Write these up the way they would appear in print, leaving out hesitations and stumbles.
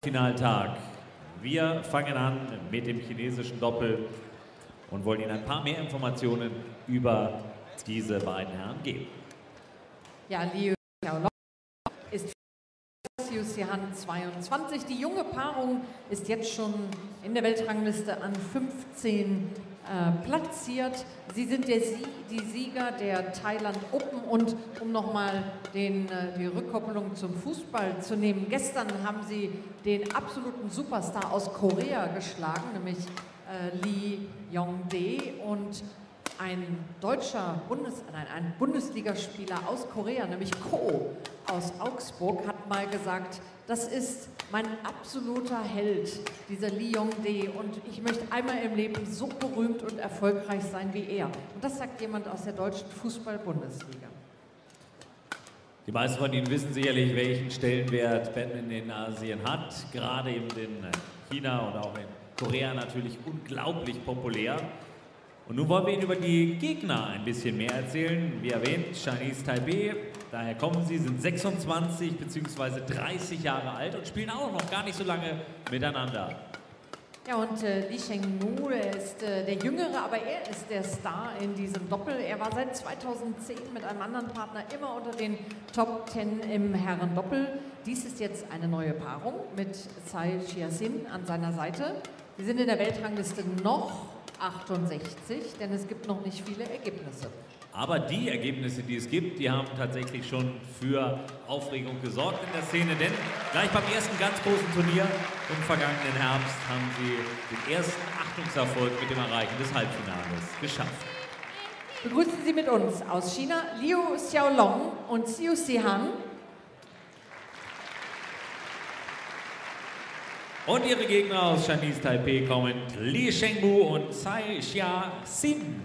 Finaltag. Wir fangen an mit dem chinesischen Doppel und wollen Ihnen ein paar mehr Informationen über diese beiden Herren geben. Ja, Liu Xiao ist Liu Xiao 22. Die junge Paarung ist jetzt schon in der Weltrangliste an 15 platziert. Sie sind die Sieger der Thailand Open und um nochmal die Rückkopplung zum Fußball zu nehmen, gestern haben sie den absoluten Superstar aus Korea geschlagen, nämlich Lee Yong-dae, und ein ein Bundesligaspieler aus Korea, nämlich Ko aus Augsburg, hat mal gesagt, das ist mein absoluter Held, dieser Lee Yong-dae, und ich möchte einmal im Leben so berühmt und erfolgreich sein wie er. Und das sagt jemand aus der deutschen Fußball-Bundesliga. Die meisten von Ihnen wissen sicherlich, welchen Stellenwert Badminton in Asien hat, gerade eben in China und auch in Korea natürlich unglaublich populär. Und nun wollen wir Ihnen über die Gegner ein bisschen mehr erzählen. Wie erwähnt, Chinese Taipei, daher kommen sie, sind 26 bzw. 30 Jahre alt und spielen auch noch gar nicht so lange miteinander. Ja, und Li Shengmu, er ist der Jüngere, aber er ist der Star in diesem Doppel. Er war seit 2010 mit einem anderen Partner immer unter den Top 10 im Herrendoppel. Dies ist jetzt eine neue Paarung mit Chia Hsin an seiner Seite. Wir sind in der Weltrangliste noch 68, denn es gibt noch nicht viele Ergebnisse. Aber die Ergebnisse, die es gibt, die haben tatsächlich schon für Aufregung gesorgt in der Szene, denn gleich beim ersten ganz großen Turnier im vergangenen Herbst haben sie den ersten Achtungserfolg mit dem Erreichen des Halbfinales geschafft. Begrüßen Sie mit uns aus China Liu Xiao und Chia Hsin Tsai. Und ihre Gegner aus Chinese Taipei kommen Li Shengmu und Chia Hsin.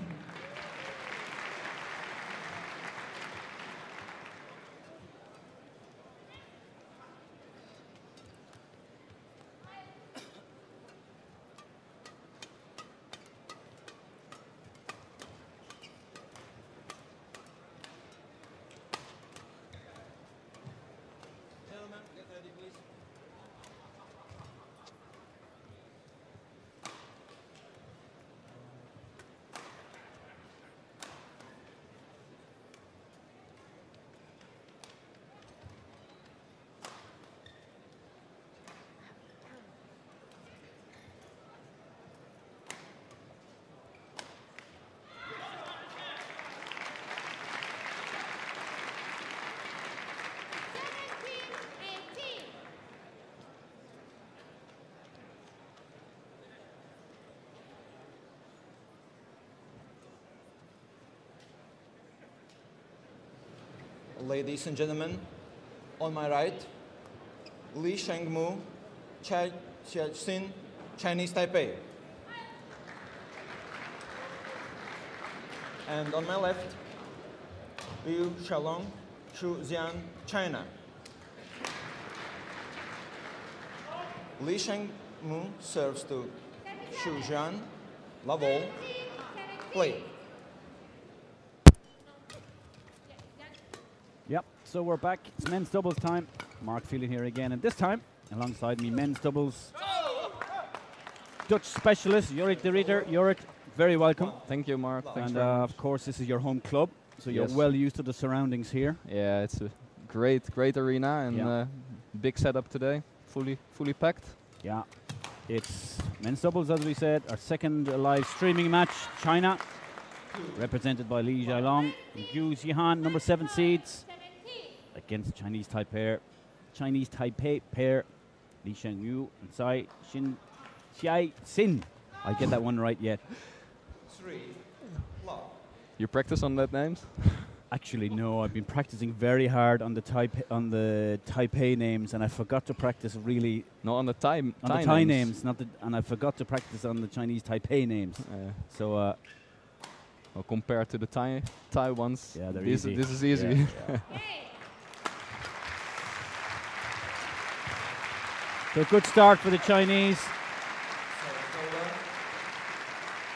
Ladies and gentlemen, on my right, Li Shengmu, Chia Hsin, Chinese Taipei. And on my left, Liu Xiao, Zhujiang, China. Li Shengmu serves to Zhujiang, level, play. Yep, so we're back. It's men's doubles time. Mark Phelan here again, and this time, alongside me, men's doubles Dutch specialist, Jorik de Rieter. Jorik, very welcome. Thank you, Mark. Thanks and very much. of course, this is your home club, so you're Yes. well used to the surroundings here. Yeah, it's a great arena and big setup today. Fully packed. Yeah, it's men's doubles, as we said, our second live streaming match. China, represented by Li Xiao, Liu Xiao, number 7 seeds, against Chinese Taipei pair, Li Shengmu and Chia Hsin. I get that one right yet. You practice on that names? Actually, no. I've been practicing very hard on the Taipei names, and I forgot to practice really. No, on the Thai names, and I forgot to practice on the Chinese Taipei names. So. Well, compared to the Thai ones, yeah, this is easy. Yeah. So good start for the Chinese.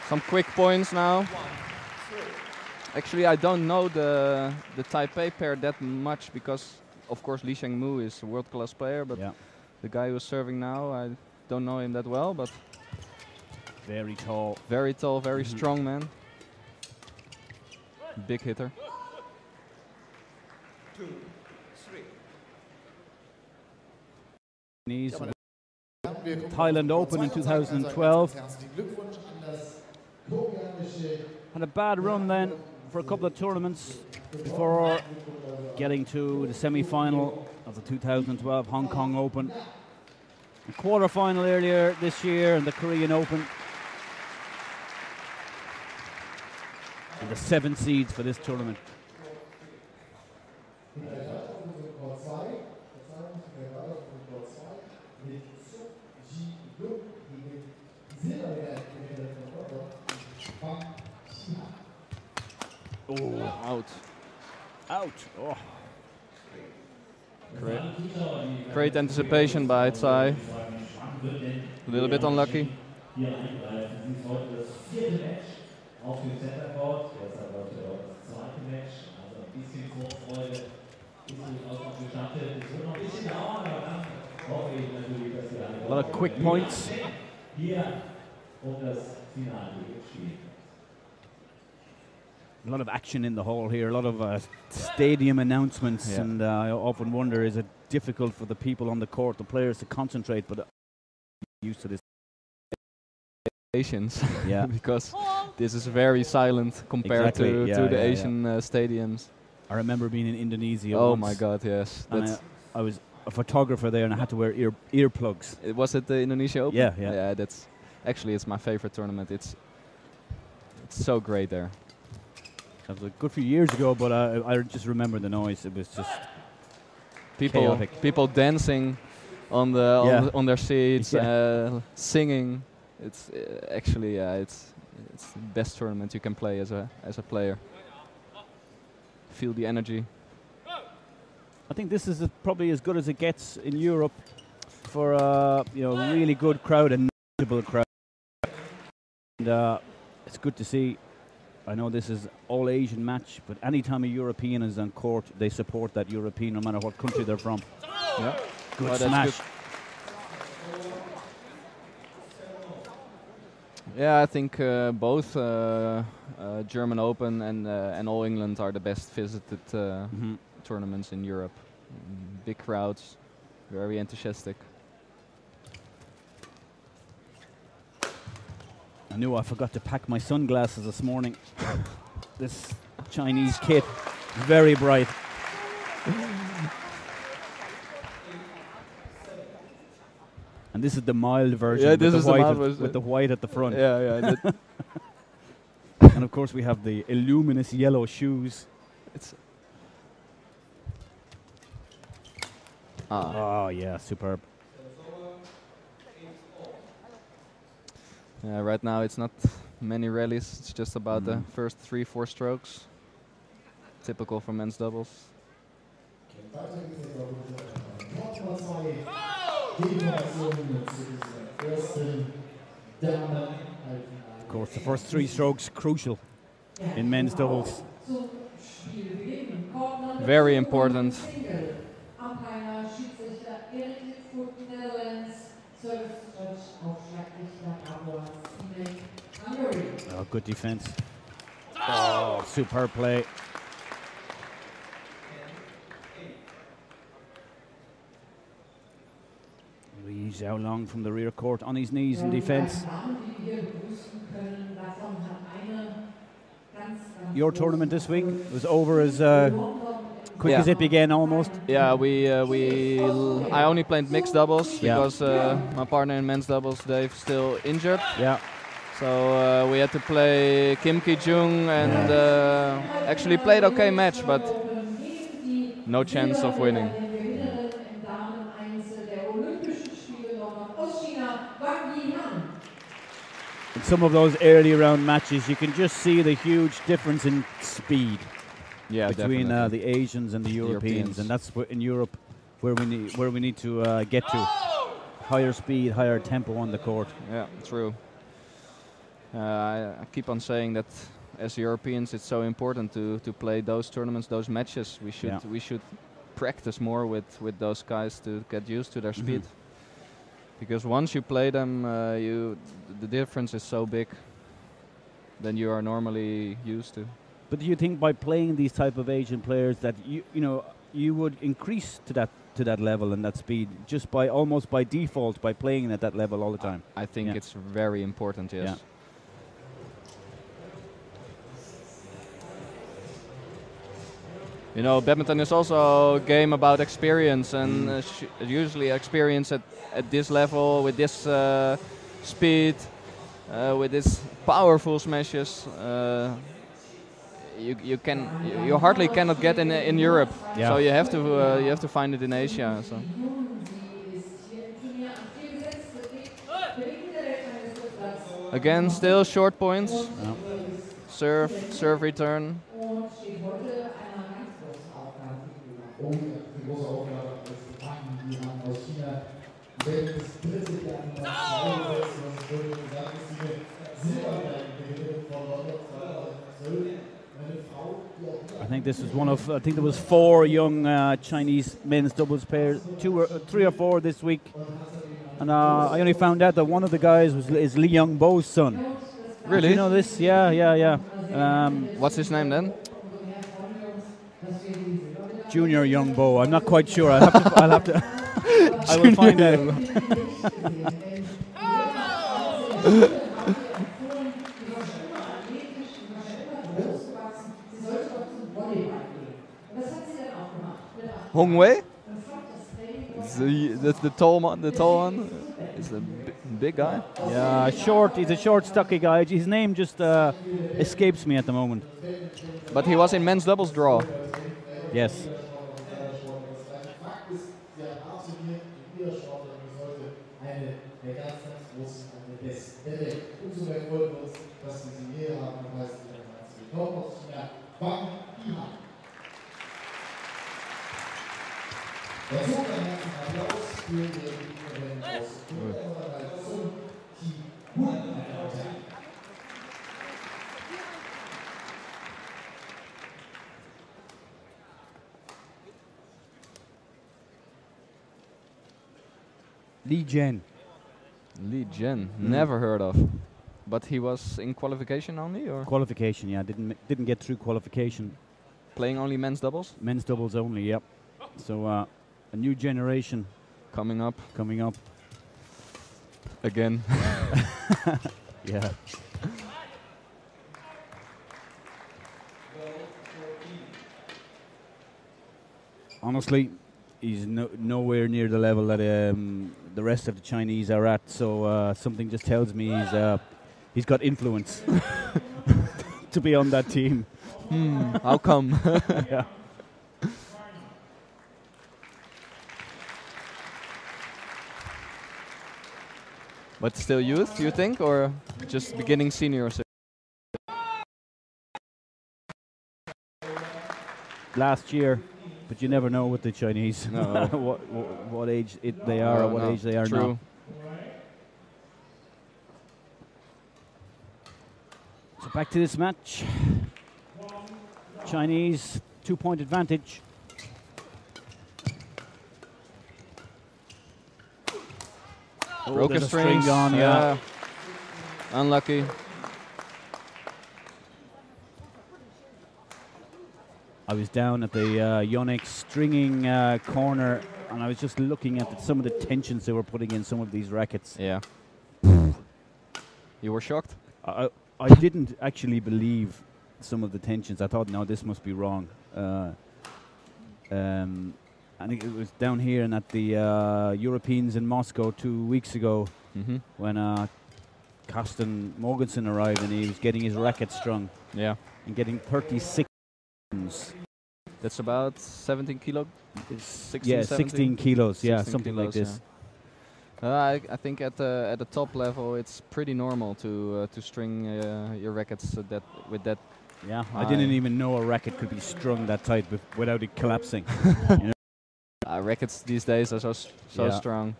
Some quick points now. Actually, I don't know the Taipei pair that much because, of course, Li Shengmu is a world-class player, but The guy who's serving now, I don't know him that well, but very tall, very strong man. Big hitter. 2, 3. Knees. Thailand Open in 2012. Had a bad run then for a couple of tournaments before getting to the semi-final of the 2012 Hong Kong Open. A quarter-final earlier this year in the Korean Open. And the 7 seeds for this tournament. Oh, out. Oh. Great anticipation by Tsai. A little bit unlucky. A lot of quick points. A lot of action in the hall here, a lot of stadium announcements, and I often wonder, is it difficult for the people on the court, the players, to concentrate, but used to this. Yeah, because this is very silent compared to the Asian stadiums. I remember being in Indonesia Oh once, my God, yes. I was a photographer there and I had to wear earplugs. Was it the Indonesia Open? Yeah. Yeah, that's actually, it's my favorite tournament. It's so great there. That was a good few years ago, but I just remember the noise. It was just chaotic. People dancing on their seats, singing. It's actually it's the best tournament you can play as a player. Feel the energy. I think this is probably as good as it gets in Europe for really good crowd and knowledgeable crowd. And it's good to see. I know this is all Asian match, but anytime a European is on court, they support that European, no matter what country they're from. Yeah, good smash. Good. Yeah, I think both German Open and All England are the best visited tournaments in Europe. Big crowds, very enthusiastic. I knew I forgot to pack my sunglasses this morning. This Chinese kit, very bright. And this is the mild version, with the white at the front. Yeah. And of course we have the luminous yellow shoes. Oh yeah, superb. Right now it's not many rallies, it's just about the first 3-4 strokes. Typical for men's doubles. Of course, the first 3 strokes crucial in men's doubles. Very important. Oh, good defense. Oh, superb play. Liu Xiao from the rear court on his knees in defense. Your tournament this week was over as quick as it began, almost. Yeah, I only played mixed doubles because my partner in men's doubles, Dave, still injured. Yeah. So we had to play Kim Ki-jung and actually played okay match, but no chance of winning. In some of those early round matches, you can just see the huge difference in speed between the Asians and the Europeans, and that's in Europe where we need to get to. Higher speed, higher tempo on the court. Yeah, true. I keep on saying that as Europeans, it's so important to play those tournaments, those matches. We should practice more with those guys to get used to their speed. Because once you play them, the difference is so big than you are normally used to. But do you think by playing these type of Asian players that you would increase to that level and that speed just by almost by default by playing at that level all the time? I think it's very important. Yes. Yeah. You know, badminton is also a game about experience, and usually experience at this level with this speed, with this powerful smashes. You hardly cannot get in Europe. Yeah. So you have to find it in Asia. So. Again, still short points. Yeah. Serve return. I think this is one of. I think there was 4 young Chinese men's doubles players, 3 or 4 this week, and I only found out that one of the guys is Li Youngbo's son. Really? Do you know this? Yeah. What's his name then? Junior Youngbo. I'm not quite sure. I'll have to. I will find out. Hong Wei? That's the tall one. The tall one. He's a big guy. Yeah, short. He's a short, stocky guy. His name just escapes me at the moment. But he was in men's doubles draw. Yes. Li Jian. Li Jian, never heard of. But he was in qualification only, or Qualification, yeah. Didn't get through qualification. playing only men's doubles? Men's doubles only, yep. So a new generation Coming up again. Yeah. Honestly, he's nowhere near the level that the rest of the Chinese are at. So something just tells me he's got influence to be on that team. How come? Yeah. But still youth, you think, or just beginning seniors? Last year, but you never know with the Chinese. No. what age they are, or what age they are True. now. So back to this match. Chinese 2-point advantage. Broken there's a string strings. gone, yeah. Unlucky. I was down at the Yonex stringing corner, and I was just looking at some of the tensions they were putting in some of these rackets. Yeah. You were shocked? I didn't actually believe some of the tensions. I thought, no, this must be wrong. I think it was down here and at the Europeans in Moscow 2 weeks ago when Karsten Morgensen arrived, and he was getting his racket strung. Yeah. And getting 36. That's about 17 kilo. 16 kilos. Yeah, something kilos, like this. Yeah. I think at the top level it's pretty normal to string your rackets with that. Yeah, I didn't even know a racket could be strung that tight without it collapsing. You know? Rackets these days are so strong.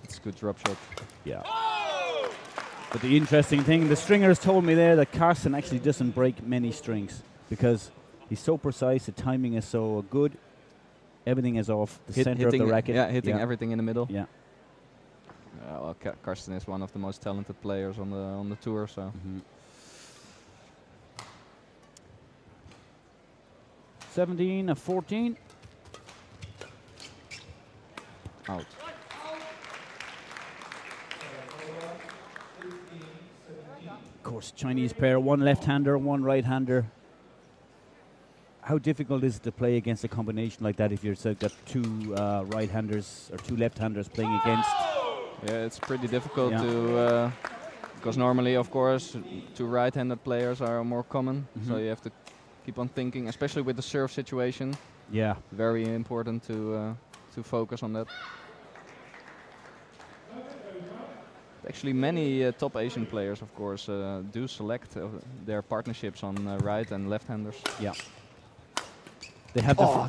It's a good drop shot. Yeah. But the interesting thing, the stringers told me there that Karsten actually doesn't break many strings because he's so precise, the timing is so good, everything is off the center of the racket. Yeah, hitting everything in the middle. Yeah. Karsten is one of the most talented players on the tour. So 17-14. out. Of course, Chinese pair, one left-hander, one right-hander. How difficult is it to play against a combination like that if you've got two right-handers or two left-handers playing against? Yeah, it's pretty difficult to, because normally, of course, two right-handed players are more common. So you have to keep on thinking, especially with the serve situation. Yeah. Very important to focus on that. Actually, many top Asian players, of course, do select their partnerships on right and left-handers. Yeah. They have the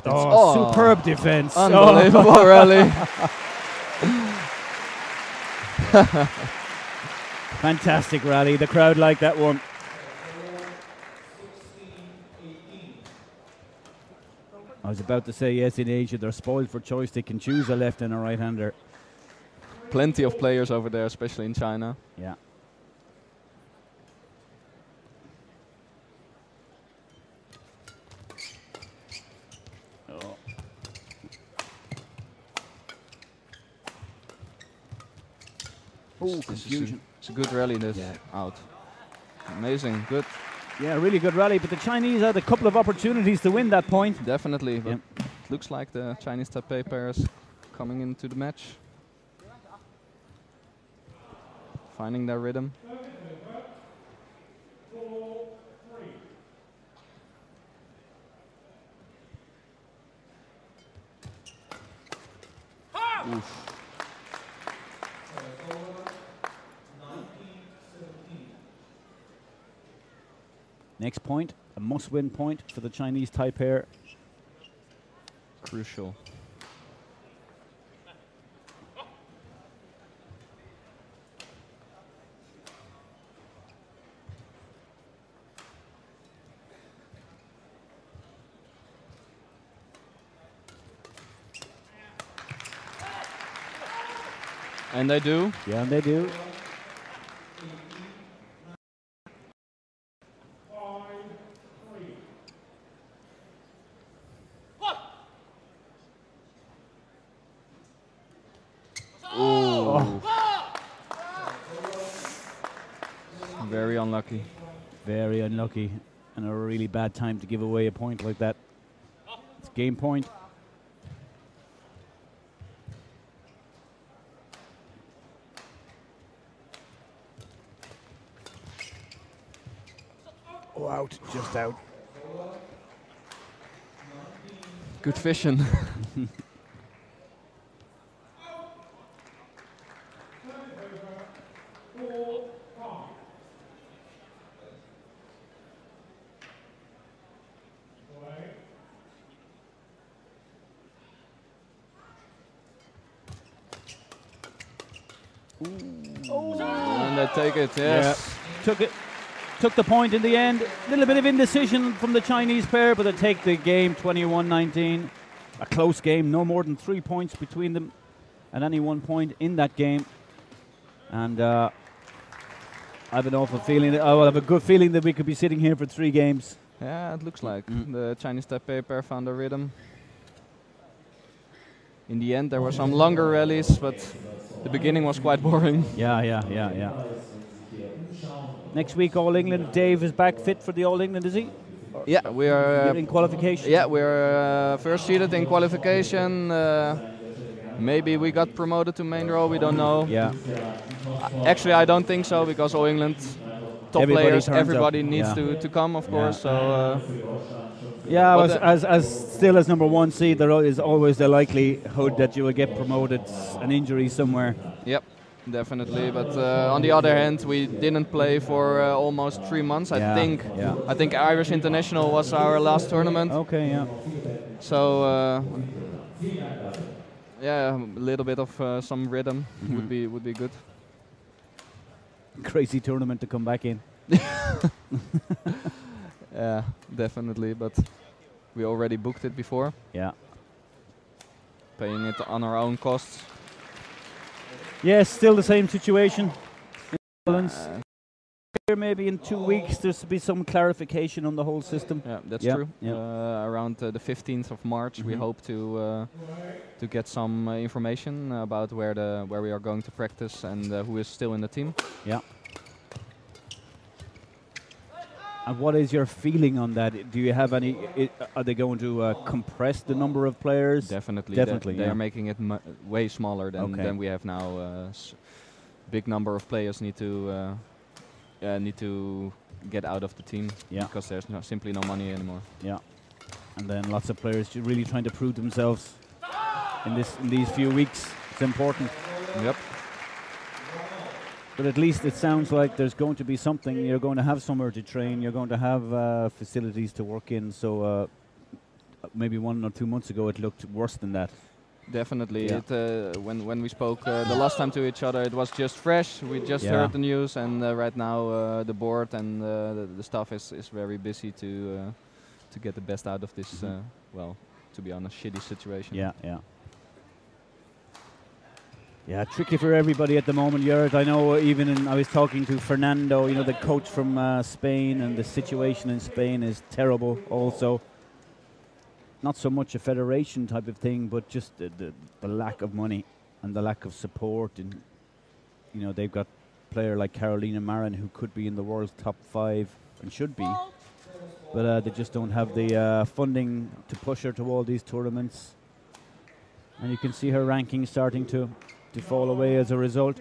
superb defense. Unbelievable rally. Fantastic rally. The crowd liked that one. I was about to say, yes, in Asia, they're spoiled for choice. They can choose a left and a right-hander. Plenty of players over there, especially in China. Yeah. Oh, confusion. It's a good rally, this. Out. Amazing, good. Yeah, really good rally, but the Chinese had a couple of opportunities to win that point. Definitely, but looks like the Chinese Taipei pair is coming into the match. Finding their rhythm. Oof. Next point, a must-win point for the Chinese Thai pair. Crucial. And they do. Yeah, and they do. Very unlucky. Very unlucky. And a really bad time to give away a point like that. It's game point. Oh, out. Just out. Good fishing. And they take it, yes. Yeah. Took the point in the end. A little bit of indecision from the Chinese pair, but they take the game 21-19. A close game, no more than 3 points between them at any one point in that game. And I have an awful feeling, I will have a good feeling that we could be sitting here for 3 games. Yeah, it looks like the Chinese Taipei pair found their rhythm. In the end, there were some longer rallies, but the beginning was quite boring. Yeah. Next week, All England. Dave is back fit for the All England, is he? Yeah, we are in qualification. Yeah, we are first seeded in qualification. Maybe we got promoted to main draw. We don't know. Yeah. Actually, I don't think so, because All England top players, everybody needs to come, of course. So. Yeah, as still as number 1 seed, there is always the likelihood that you will get promoted, an injury somewhere. Yep, definitely. But on the other hand, we didn't play for almost 3 months. I think Irish International was our last tournament. Okay, yeah. So yeah, a little bit of some rhythm would be good. Crazy tournament to come back in. Yeah, definitely, but we already booked it before. Yeah. Paying it on our own costs. Yes, still the same situation. Here maybe in 2 weeks there's to be some clarification on the whole system. Yeah, that's true. Yeah. Around the 15th of March, we hope to get some information about where we are going to practice and who is still in the team. Yeah. And what is your feeling on that? Do you have any? Are they going to compress the number of players? Definitely. Definitely. They are making it way smaller than we have now. Big number of players need to get out of the team because there's simply no money anymore. Yeah. And then lots of players really trying to prove themselves in these few weeks. It's important. Yep. But at least it sounds like there's going to be something. You're going to have somewhere to train. You're going to have facilities to work in. So maybe 1 or 2 months ago it looked worse than that. Definitely. Yeah. When we spoke the last time to each other, it was just fresh. We just heard the news, and right now the board and the staff is very busy to get the best out of this. Well, to be honest, shitty situation. Yeah, tricky for everybody at the moment, Jörg. I know I was talking to Fernando, the coach from Spain, and the situation in Spain is terrible also. Not so much a federation type of thing, but just the lack of money and the lack of support. And, they've got a player like Carolina Marin who could be in the world's top 5 and should be. But they just don't have the funding to push her to all these tournaments. And you can see her ranking starting to fall away as a result.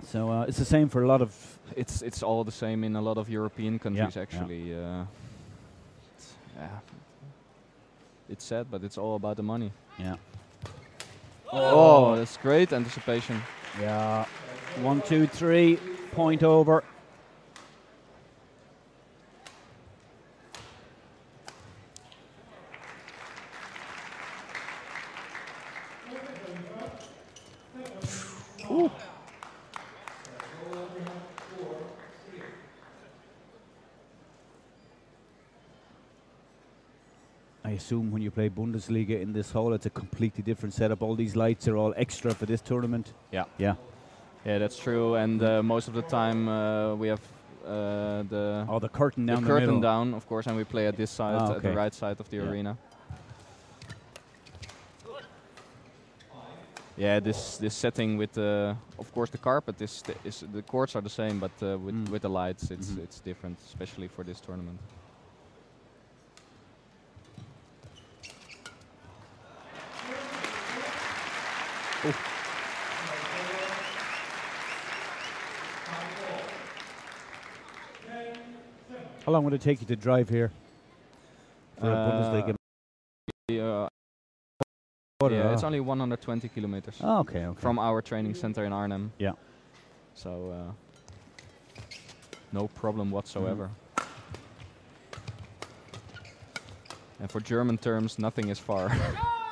So it's the same for a lot of... It's all the same in a lot of European countries, actually. It's sad, but it's all about the money. Yeah. Oh, that's great anticipation. Yeah. 1, 2, 3, point over. Ooh. I assume when you play Bundesliga in this hall, it's a completely different setup. All these lights are all extra for this tournament. Yeah. Yeah. Yeah, that's true. And most of the time we have the curtain down the curtain down, of course, and we play at this side, at the right side of the arena. Yeah, this setting with of course the carpet the courts are the same, but with the lights it's different, especially for this tournament. Oh. How long would it take you to drive here for a Bundesliga? Yeah, it's only 120 kilometers. Oh, okay. From our training center in Arnhem. Yeah. So no problem whatsoever. And for German terms, nothing is far.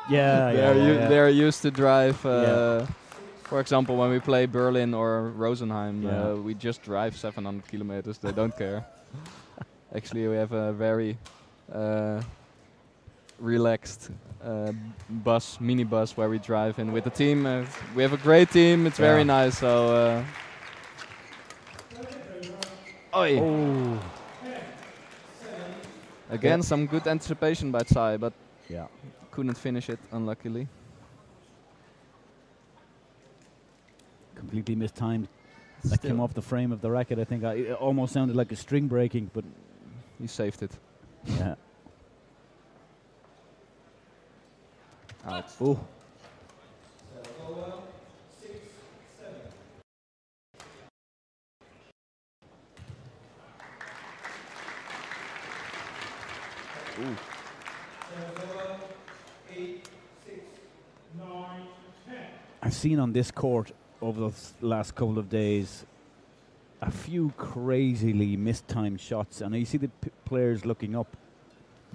They're used to drive. For example, when we play Berlin or Rosenheim, we just drive 700 kilometers. They don't care. Actually, we have a very relaxed mini bus where we drive in with the team. We have a great team. It's very nice. So. Oh. Again, some good anticipation by Tsai, but couldn't finish it, unluckily. Completely mistimed. That came off the frame of the racket, I think. It almost sounded like a string breaking, but... He saved it. Yeah. Out. Oh. Ooh. I've seen on this court over the last couple of days a few crazily mistimed shots, and you see the players looking up.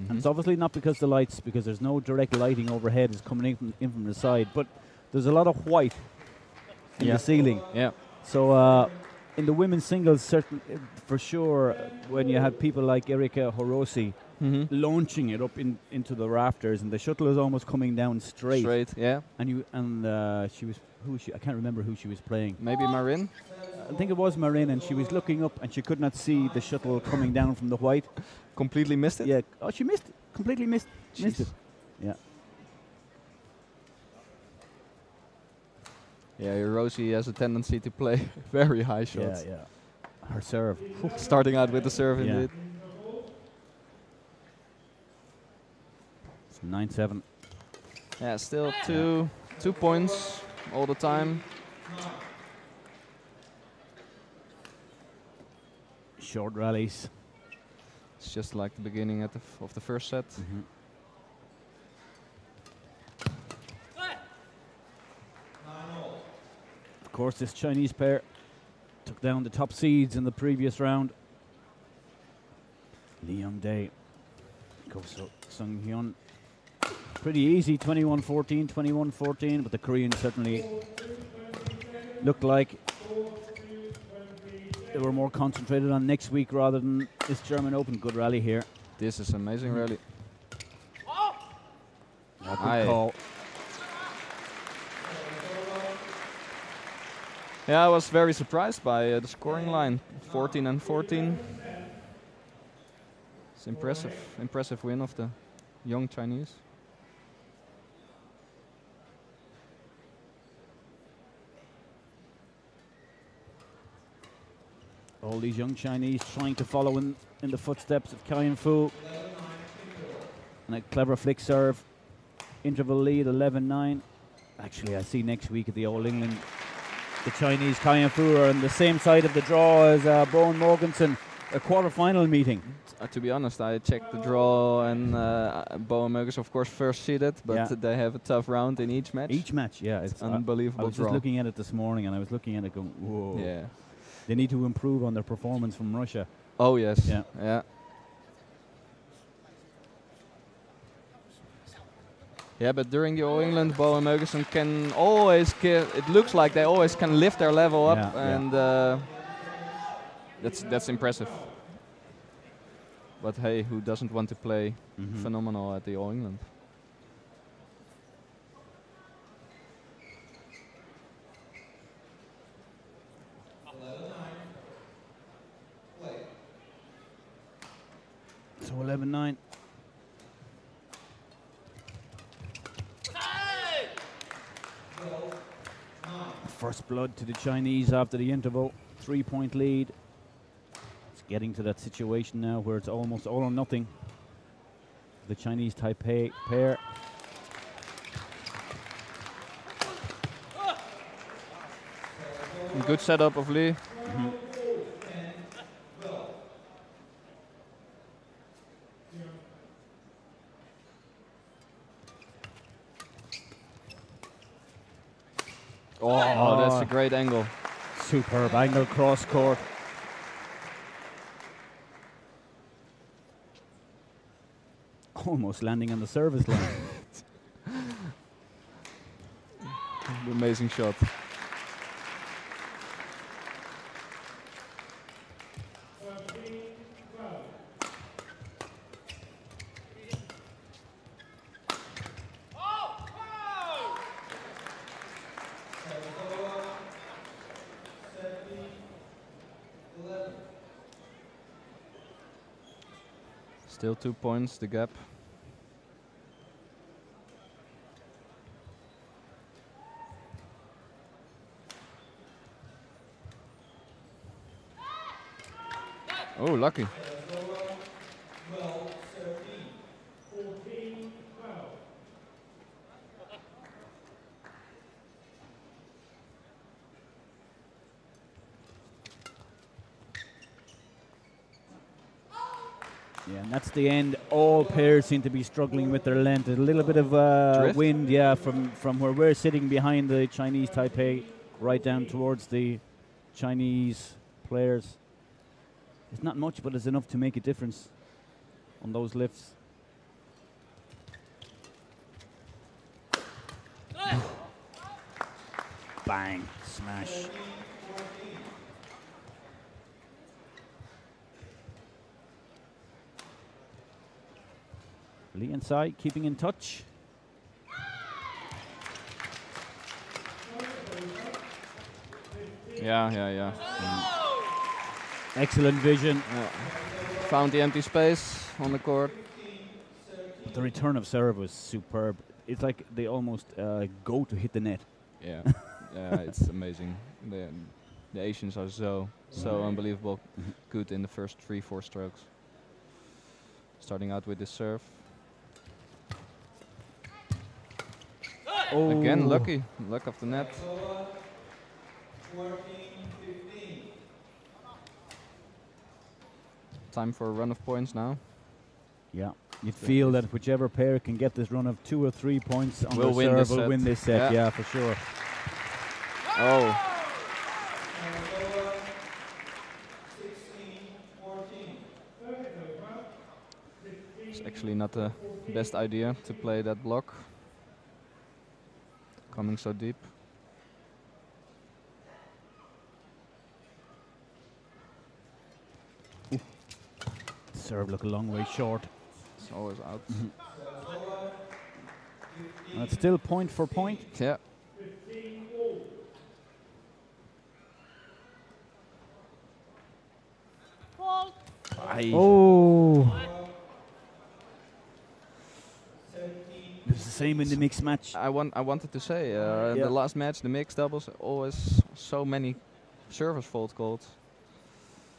And it's obviously not because the lights, because there's no direct lighting overhead, it's coming in from the side, but there's a lot of white in the ceiling. Yeah. So in the women's singles, for sure, when you have people like Erika Horosi launching it up into the rafters, and the shuttle is almost coming down straight. Straight, yeah. And she was I can't remember who she was playing. Maybe Marin. I think it was Marin, and she was looking up, and she could not see the shuttle coming down from the white. Completely missed it. Yeah. Oh, she missed it. Completely missed it. Yeah. Yeah, Rosie has a tendency to play very high shots. Yeah. Her serve. Starting out with the serve, indeed. It's 9-7. Yeah, still 2 points all the time. Short rallies. It's just like the beginning of the first set. Of course, this Chinese pair took down the top seeds in the previous round. Li Yongdae goes Sung Hyun. Pretty easy, 21-14, 21-14, but the Koreans certainly looked like they were more concentrated on next week rather than this German Open. Good rally here. This is amazing rally. Good call. Yeah, I was very surprised by the scoring line, 14-14. It's impressive win of the young Chinese. All these young Chinese trying to follow in the footsteps of Kai Fu. And a clever flick serve. Interval lead 11-9. Actually, I see next week at the All England, the Chinese Kai Fu are on the same side of the draw as Bowen Morgensen, a quarter-final meeting. To be honest, I checked the draw, and Bowen Morgensen, of course, first seeded, but they have a tough round in each match. Each match, yeah. It's unbelievable I was just looking at it this morning, and I was looking at it going, whoa. Yeah. They need to improve on their performance from Russia. Oh, yes. Yeah. Yeah, but during the All England, Bowen Morgensen can always it looks like they always can lift their level up, and that's impressive. But hey, who doesn't want to play phenomenal at the All England? So 11-9. First blood to the Chinese after the interval. 3-point lead. It's getting to that situation now where it's almost all or nothing. The Chinese Taipei pair. Good setup of Lee. Oh, that's a great angle. Superb angle cross court. Almost landing on the service line. Amazing shot. Still 2 points, the gap. Oh, lucky. Yeah, and that's the end. All pairs seem to be struggling with their length. A little bit of wind, from where we're sitting behind the Chinese Taipei, right down towards the Chinese players. It's not much, but it's enough to make a difference on those lifts. Bang, smash. Liu Tsai keeping in touch. Yeah. Excellent vision. Found the empty space on the court. The return of serve was superb. It's like they almost go to hit the net. Yeah, it's amazing. The Asians are so unbelievable good in the first 3-4 strokes. Starting out with the serve. Oh. Again, luck of the net. Time for a run of points now. Yeah, you'd feel that whichever pair can get this run of 2 or 3 points on Will the win serve this will set. win this set. Yeah, for sure. Oh. It's actually not the best idea to play that block. Coming so deep. Serve look a long way short. It's always out. That's still point for point. Yeah. Oh. It was the same in the mixed match. I wanted to say the last match, the mixed doubles, always so many service fault calls.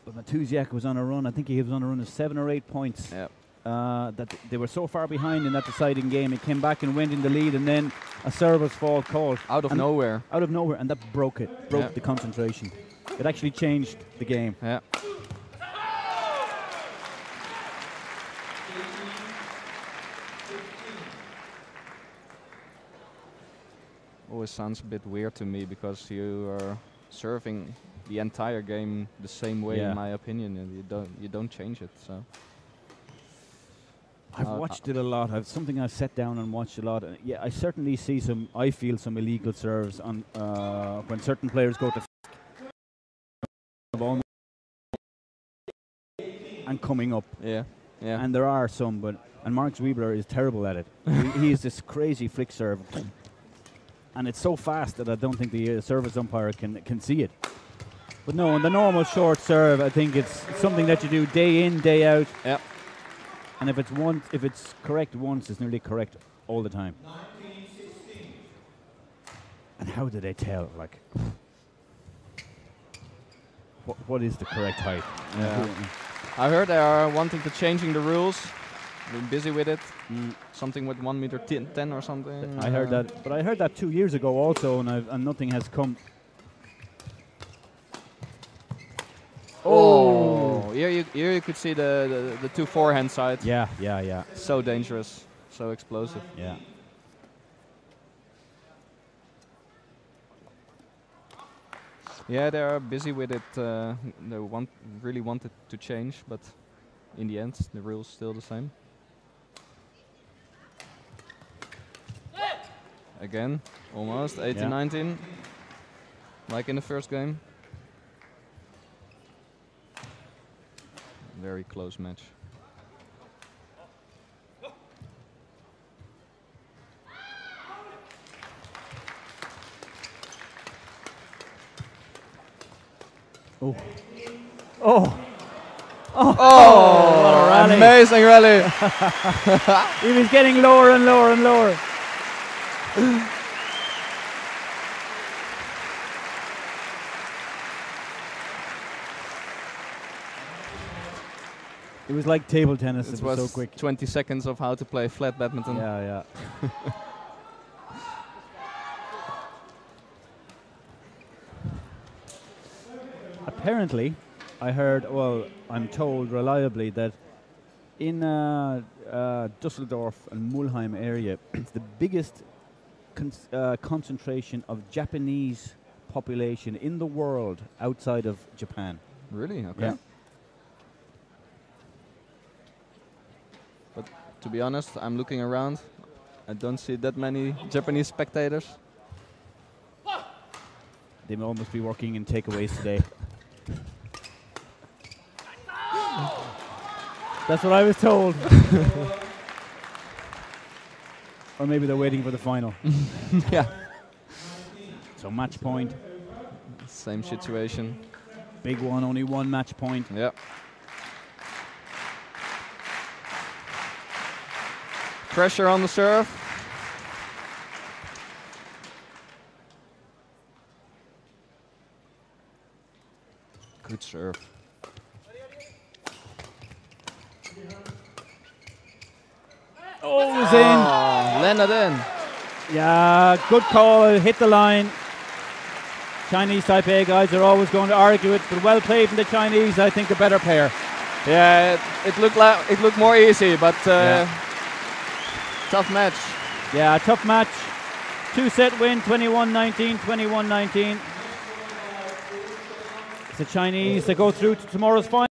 But Matusiak was on a run. I think he was on a run of 7 or 8 points. Yeah. That they were so far behind in that deciding game. He came back and went in the lead, and then a service fault called Out of nowhere, and that broke it. Broke the concentration. It actually changed the game. Yeah. Always sounds a bit weird to me because you are serving the entire game the same way, in my opinion, and you don't change it. So I've watched it a lot. Something I've sat down and watched a lot. Yeah, I certainly see some. I feel some illegal serves on when certain players go to and coming up. Yeah. And there are some, and Mark Zwiebler is terrible at it. he is this crazy flick serve, and it's so fast that I don't think the service umpire can see it. But no, on the normal short serve, I think it's something that you do day in, day out. Yep. And if it's correct once, it's nearly correct all the time. 1916. And how do they tell? Like, what is the correct height? Yeah. I heard they are wanting to changing the rules. They're busy with it. Something with 1 meter 10 or something. I heard that, but I heard that 2 years ago also, and nothing has come. Oh, here you could see the two forehand sides. Yeah. So dangerous, so explosive. Yeah. Yeah, they are busy with it. They really wanted to change, but in the end, the rules still the same. Again, almost 18-19, like in the first game. Very close match. Oh. What a rally. Amazing rally. He was getting lower and lower and lower. It was like table tennis. It was so quick. 20 seconds of how to play flat badminton. Yeah. Apparently, I heard, I'm told reliably that in Dusseldorf and Mulheim area, it's the biggest concentration of Japanese population in the world outside of Japan. Really? Okay. Yeah. But to be honest, I'm looking around. I don't see that many Japanese spectators. They all must be working in takeaways today. That's what I was told. Or maybe they're waiting for the final. Yeah. So match point. Same situation. Big one, only one match point. Yeah. Pressure on the serve. Good serve. Oh, it's in. Landed in. Yeah, good call. Hit the line. Chinese Taipei guys are always going to argue it, but well played from the Chinese. I think a better pair. Yeah, it looked more easy, but tough match. Yeah, tough match. 2-set win, 21-19, 21-19. It's the Chinese that go through to tomorrow's final.